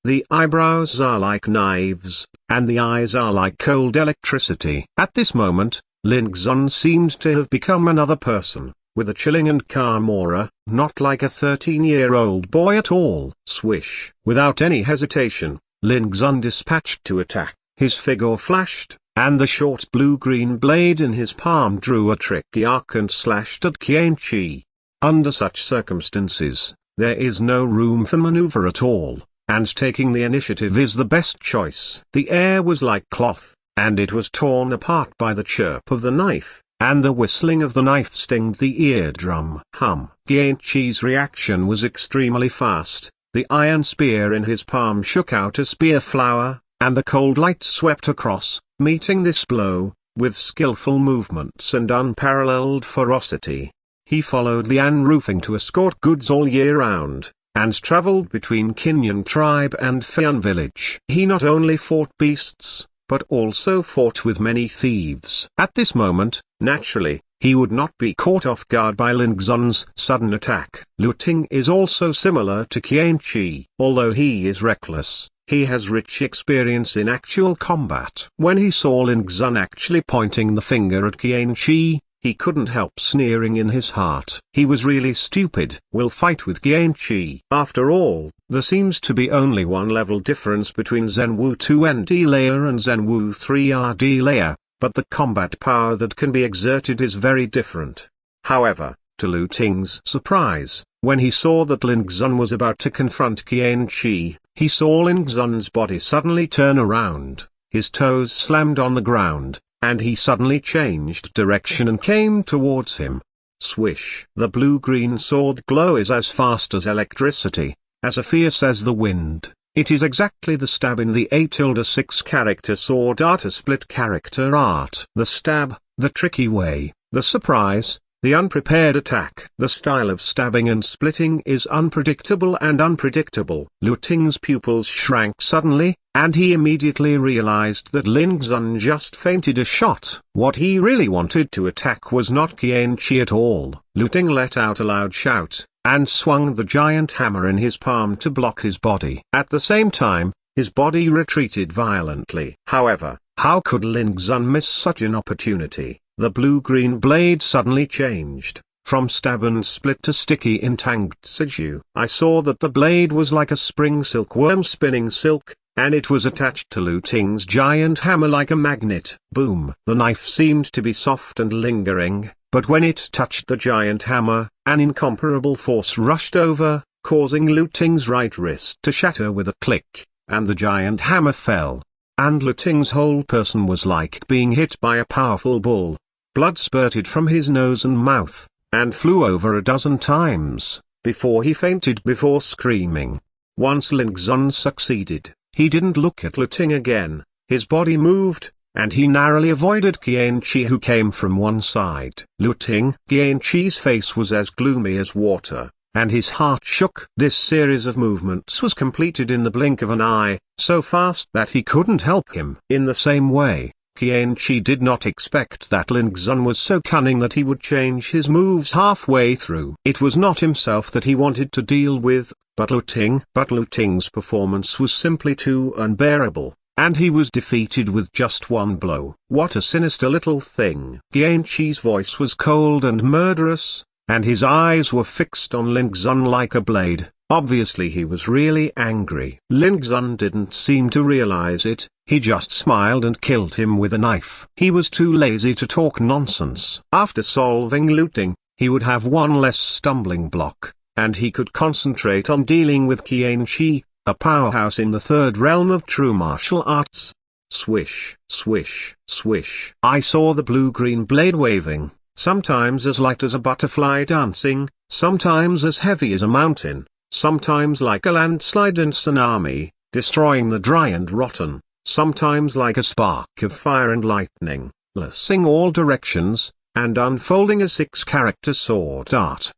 the eyebrows are like knives, and the eyes are like cold electricity. At this moment, Lin Xun seemed to have become another person, with a chilling and calm aura, not like a 13-year-old boy at all. Swish! Without any hesitation, Lin Xun dispatched to attack. His figure flashed, and the short blue-green blade in his palm drew a tricky arc and slashed at Qianqi. Under such circumstances, there is no room for maneuver at all, and taking the initiative is the best choice. The air was like cloth, and it was torn apart by the chirp of the knife, and the whistling of the knife stinged the eardrum. Qianqi's reaction was extremely fast. The iron spear in his palm shook out a spear flower, and the cold light swept across, meeting this blow, with skillful movements and unparalleled ferocity. He followed Lian Roofing to escort goods all year round, and traveled between Qinyan tribe and Feian village. He not only fought beasts, but also fought with many thieves. At this moment, naturally, he would not be caught off guard by Lin Xun's sudden attack. Lu Ting is also similar to Qianqi. Although he is reckless, he has rich experience in actual combat. When he saw Lin Xun actually pointing the finger at Qianqi, he couldn't help sneering in his heart. He was really stupid. Will fight with Qianqi. After all, there seems to be only one level difference between Zhenwu 2 ND layer and Zhenwu 3 RD layer, but the combat power that can be exerted is very different. However, to Lu Ting's surprise, when he saw that Lin Xun was about to confront Qianqi, he saw Lin Xun's body suddenly turn around, his toes slammed on the ground, and he suddenly changed direction and came towards him. Swish! The blue-green sword glow is as fast as electricity, as fierce as the wind. It is exactly the stab in the A-6 character sword art, a split character art. The stab, the tricky way, the surprise, the unprepared attack. The style of stabbing and splitting is unpredictable and unpredictable. Lu Ting's pupils shrank suddenly, and he immediately realized that Lin Xun just feinted a shot. What he really wanted to attack was not Qianqi at all. Lu Ting let out a loud shout, and swung the giant hammer in his palm to block his body. At the same time, his body retreated violently. However, how could Lin Xun miss such an opportunity? The blue-green blade suddenly changed, from stab and split to sticky entangled sinew. I saw that the blade was like a spring silkworm spinning silk, and it was attached to Lu Ting's giant hammer like a magnet. Boom! The knife seemed to be soft and lingering, but when it touched the giant hammer, an incomparable force rushed over, causing Lu Ting's right wrist to shatter with a click, and the giant hammer fell. And Lu Ting's whole person was like being hit by a powerful bull. Blood spurted from his nose and mouth, and flew over a dozen times, before he fainted before screaming. Once Lin Xun succeeded, he didn't look at Lu Ting again, his body moved, and he narrowly avoided Qianqi, who came from one side. Lu Ting, Qianqi's face was as gloomy as water, and his heart shook. This series of movements was completed in the blink of an eye, so fast that he couldn't help him. In the same way, Qianqi did not expect that Lin Xun was so cunning that he would change his moves halfway through. It was not himself that he wanted to deal with, but Lu Ting. But Lu Ting's performance was simply too unbearable, and he was defeated with just one blow. What a sinister little thing! Qianqi's voice was cold and murderous, and his eyes were fixed on Lin Xun like a blade. Obviously he was really angry. Lin Xun didn't seem to realize it, he just smiled and killed him with a knife. He was too lazy to talk nonsense. After solving Lu Ting, he would have one less stumbling block, and he could concentrate on dealing with Qianqi, a powerhouse in the third realm of true martial arts. Swish, swish, swish. I saw the blue-green blade waving, sometimes as light as a butterfly dancing, sometimes as heavy as a mountain, sometimes like a landslide and tsunami, destroying the dry and rotten, sometimes like a spark of fire and lightning, lacing all directions, and unfolding a 6-character sword art.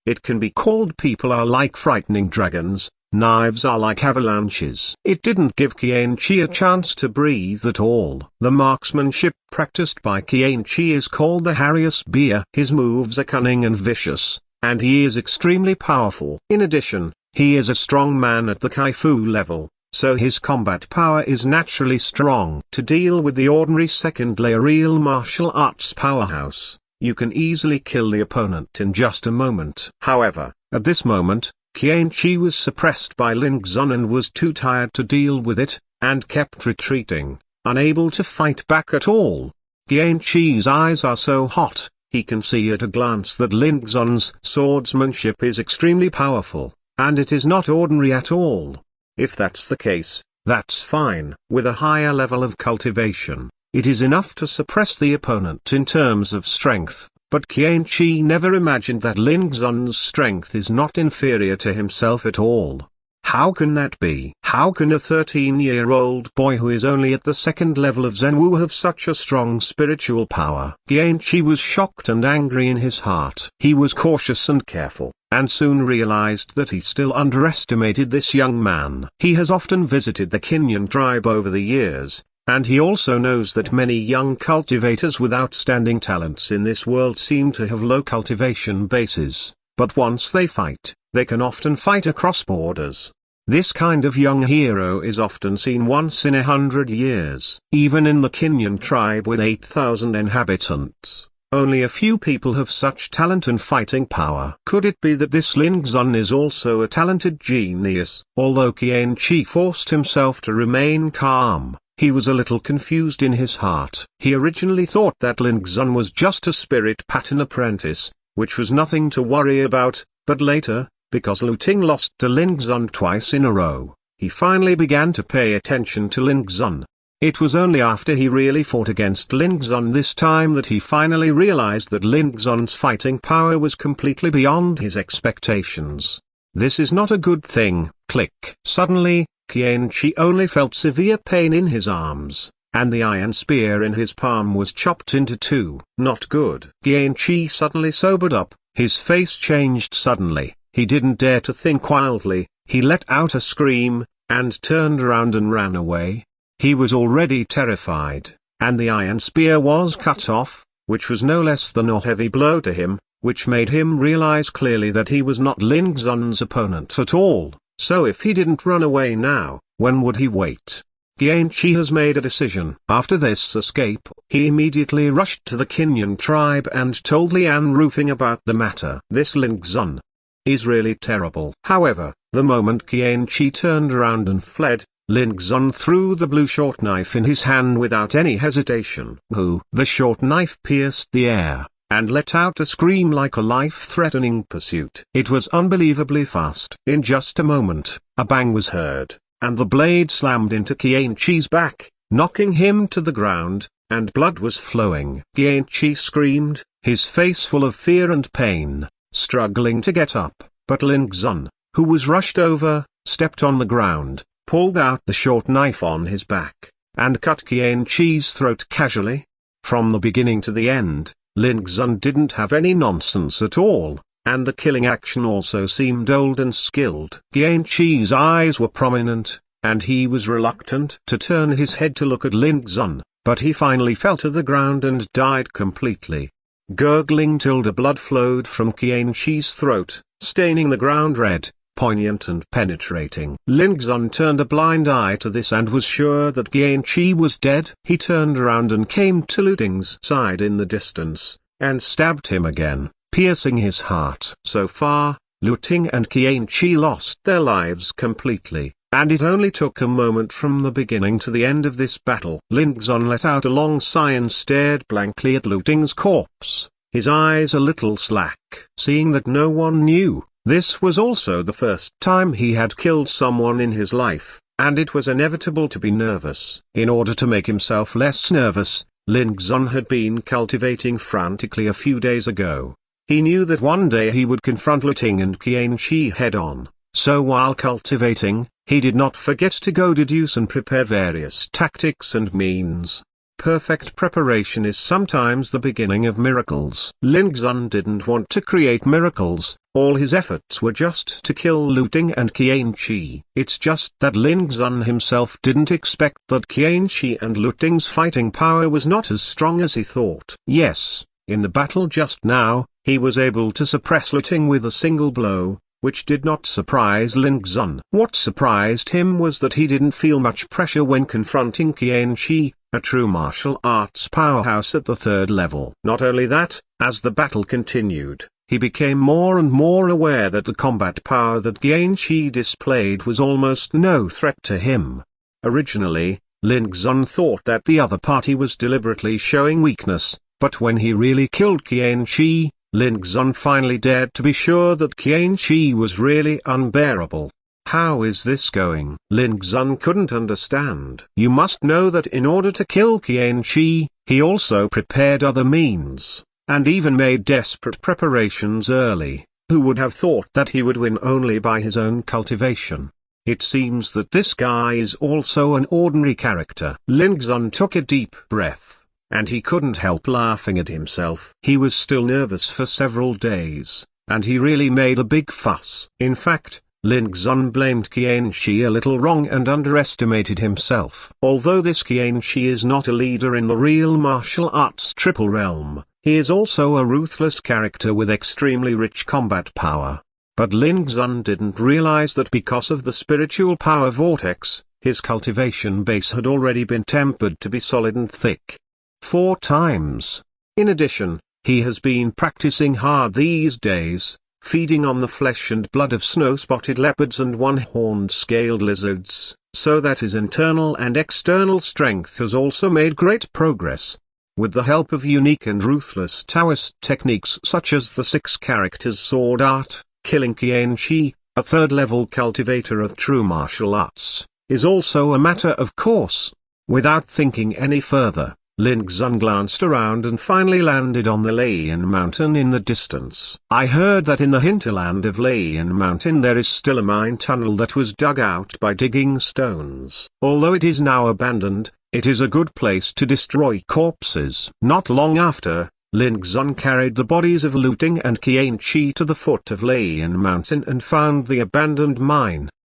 It can be called people are like frightening dragons, knives are like avalanches. It didn't give Qianqi a chance to breathe at all. The marksmanship practiced by Qianqi is called the Harrier Spear. His moves are cunning and vicious, and he is extremely powerful. In addition, He is a strong man at the Kaifu level, so his combat power is naturally strong. To deal with the ordinary second layer real martial arts powerhouse, you can easily kill the opponent in just a moment. However, at this moment, Qianqi was suppressed by Ling Xun and was too tired to deal with it, and kept retreating, unable to fight back at all. Qianqi's eyes are so hot, he can see at a glance that Ling Xun's swordsmanship is extremely powerful, and it is not ordinary at all. If that's the case, that's fine. With a higher level of cultivation, it is enough to suppress the opponent in terms of strength, but Qianqi never imagined that Ling Xun's strength is not inferior to himself at all. How can that be? How can a 13-year-old boy who is only at the second level of Zenwu have such a strong spiritual power? Qianqi was shocked and angry in his heart. He was cautious and careful, and soon realized that he still underestimated this young man. He has often visited the Kinyan tribe over the years, and he also knows that many young cultivators with outstanding talents in this world seem to have low cultivation bases, but once they fight, they can often fight across borders. This kind of young hero is often seen once in 100 years. Even in the Kinyan tribe with 8,000 inhabitants, only a few people have such talent and fighting power. Could it be that this Ling Xun is also a talented genius? Although Qianqi forced himself to remain calm, he was a little confused in his heart. He originally thought that Ling Xun was just a spirit pattern apprentice, which was nothing to worry about, but later, because Lu Ting lost to Ling Xun twice in a row, he finally began to pay attention to Ling Xun. It was only after he really fought against Ling Xun this time that he finally realized that Ling Xun's fighting power was completely beyond his expectations. This is not a good thing. Click. Suddenly, Qianqi only felt severe pain in his arms, and the iron spear in his palm was chopped into two. Not good. Qianqi suddenly sobered up, his face changed suddenly. He didn't dare to think wildly, he let out a scream, and turned around and ran away. He was already terrified, and the iron spear was cut off, which was no less than a heavy blow to him, which made him realize clearly that he was not Ling Xun's opponent at all. So if he didn't run away now, when would he wait? Qianqi has made a decision. After this escape, he immediately rushed to the Kinyan tribe and told Lian Rufing about the matter. This Ling Xun is really terrible. However, the moment Qianqi turned around and fled, Ling Xun threw the blue short knife in his hand without any hesitation. The short knife pierced the air, and let out a scream like a life-threatening pursuit. It was unbelievably fast. In just a moment, a bang was heard, and the blade slammed into Qianqi's back, knocking him to the ground, and blood was flowing. Qianqi screamed, his face full of fear and pain, struggling to get up, but Ling Xun, who was rushed over, stepped on the ground, pulled out the short knife on his back, and cut Qianqi's throat casually. From the beginning to the end, Ling Xun didn't have any nonsense at all, and the killing action also seemed old and skilled. Qianqi's eyes were prominent, and he was reluctant to turn his head to look at Ling Xun, but he finally fell to the ground and died completely. Gurgling till the blood flowed from Qianqi's throat, staining the ground red, poignant and penetrating. Ling Xun turned a blind eye to this and was sure that Qianqi was dead. He turned around and came to Lu Ting's side in the distance, and stabbed him again, piercing his heart. So far, Lu Ting and Qianqi lost their lives completely, and it only took a moment from the beginning to the end of this battle. Ling Xun let out a long sigh and stared blankly at Lu Ting's corpse, his eyes a little slack. Seeing that no one knew, this was also the first time he had killed someone in his life, and it was inevitable to be nervous. In order to make himself less nervous, Ling Xun had been cultivating frantically a few days ago. He knew that one day he would confront Lu Ting and Qianqi head-on, so while cultivating, he did not forget to go deduce and prepare various tactics and means. Perfect preparation is sometimes the beginning of miracles. Ling Xun didn't want to create miracles, all his efforts were just to kill Lu Ting and Qianqi. It's just that Ling Xun himself didn't expect that Qianqi and Lu Ting's fighting power was not as strong as he thought. Yes, in the battle just now, he was able to suppress Lu Ting with a single blow, which did not surprise Lin Xun. What surprised him was that he didn't feel much pressure when confronting Qianqi, a true martial arts powerhouse at the 3rd level. Not only that, as the battle continued, he became more and more aware that the combat power that Qianqi displayed was almost no threat to him. Originally, Lin Xun thought that the other party was deliberately showing weakness, but when he really killed Qianqi, Lin Xun finally dared to be sure that Qianqi was really unbearable. How is this going? Lin Xun couldn't understand. You must know that in order to kill Qianqi, he also prepared other means, and even made desperate preparations early. Who would have thought that he would win only by his own cultivation? It seems that this guy is also an ordinary character. Lin Xun took a deep breath, and he couldn't help laughing at himself. He was still nervous for several days, and he really made a big fuss. In fact, Lin Xun blamed Qianqi a little wrong and underestimated himself. Although this Qianqi is not a leader in the real martial arts triple realm, he is also a ruthless character with extremely rich combat power. But Lin Xun didn't realize that because of the spiritual power vortex, his cultivation base had already been tempered to be solid and thick. 4 times. In addition, he has been practicing hard these days, feeding on the flesh and blood of snow-spotted leopards and one-horned scaled lizards, so that his internal and external strength has also made great progress. With the help of unique and ruthless Taoist techniques such as the 6 characters sword art, killing Qianqi, a 3rd-level cultivator of true martial arts, is also a matter of course. Without thinking any further, Lin Xun glanced around and finally landed on the Laiyan Mountain in the distance. I heard that in the hinterland of Laiyan Mountain there is still a mine tunnel that was dug out by digging stones. Although it is now abandoned, it is a good place to destroy corpses. Not long after, Lin Xun carried the bodies of Lu Ting and Qianqi to the foot of Laiyan Mountain and found the abandoned mine.